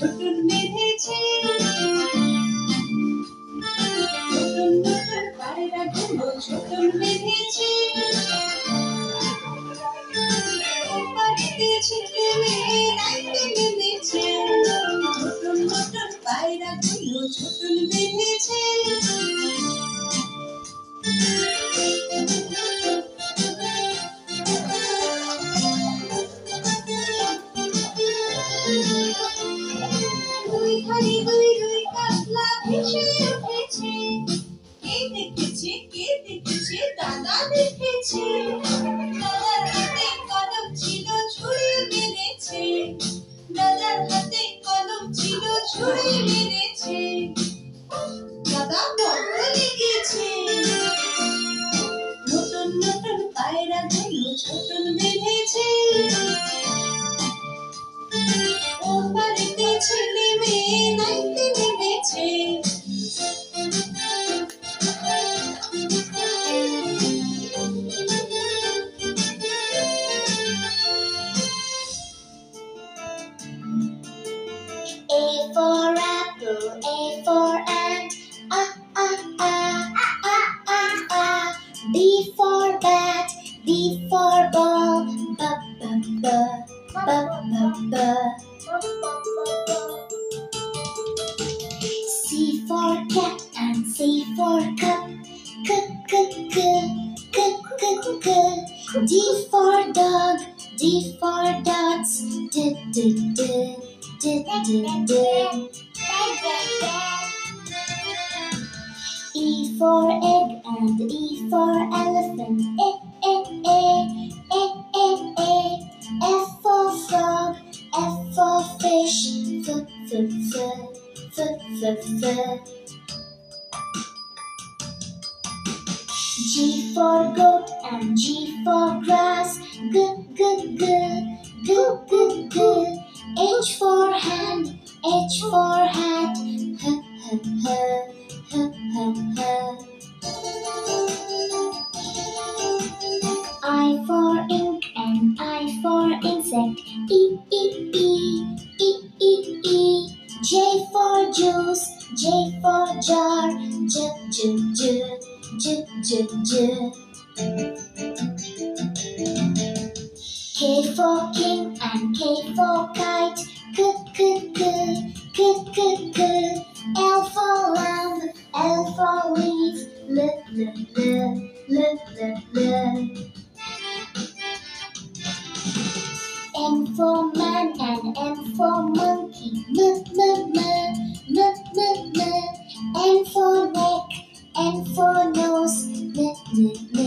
ছোটন বেঁধেছে নতুন নতুন পায়রাগুলো ছোটন বেঁধেছে বাড়িতে ছেলে মেয়ে নাইতে নেমেছে নতুন নতুন পায়রাগুলো ছোটন বেঁধেছে দুই ধারে দুই দুই কাতলা ভেসে উঠেছে কে দেখেছে দাদা দেখেছে দাদার হাতে কলম ছিল ছুরি মেরেছে দাদার হাতে কলম ছিল ছুরি মেরেছে দাদা বড্ড লেগেছে নতুন নতুন পায়রাগুলো ছোটন বেঁধেছে ওর বাড়িতে ছেলে মেয়ে নাইতে নেমেছে A for apple, A for ant, ah ah ah, ah ah ah. B for bat, B for ball, b b b, b b b. C for cat and C for cup, c c c, c c c. D for dog, D for dots, d d d. E for egg and E for elephant, e e e, e e e. F for frog, F for fish, f f f, f f f. G for goat and G for grass, g g g, g g g. H for hand, H for hat, h h h, h h h. I for ink and I for insect, e e e, e e e. J for juice, J for jar, j j j, j j j. K for king and K for kite, k k k, k k k. L for lamb, L for leaf, l l l, l l l. M for man and M for monkey, m m m, m m m. N for neck, N for nose, n n n.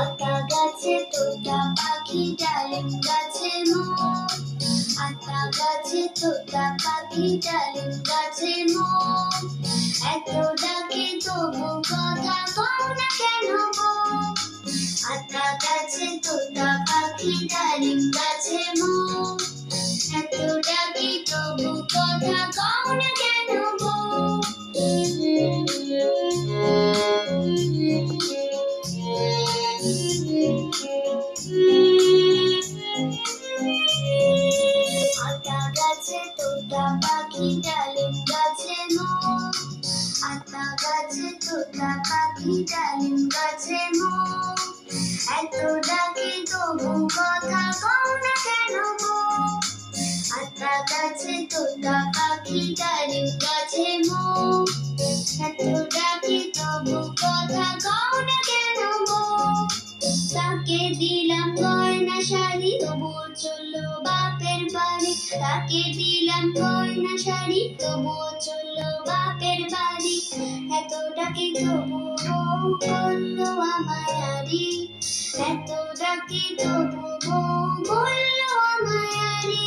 আতা গাছে তোতা পাখি ডালিম গাছে মো আতা গাছে তোতা পাখি ডালিম গাছে মো এত ডাকে তবু কথা কও না কেন গো আতা গাছে তোতা পাখি ডালিম গাছে মো এত ডাকে তবু কথা কও না কেন গো আতা গাছে তোতা পাখি ডালিম গাছে মো আতা গাছে তোতা পাখি ডালিম গাছে মো এত ডাকে তবু কথা কও না কেন গো আতা গাছে তোতা পাখি ডালিম গাছে মো এত ডাকে তবু কথা কও না কেন গো তাকে দিলাম গয়না শাড়ি তবুও চললো বাপের বাড়ি তাকে দিলাম গয়না শাড়ি তবুও চললো বাপের বাড়ি এত ডাকে তবুও করলো আমায় আড়ি এত ডাকে তবুও বললো আমায় আড়ি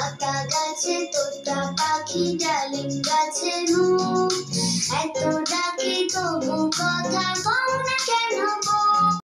আতা গাছে তোতা পাখি ডালিম গাছে মো এত ডাকে তবু কথা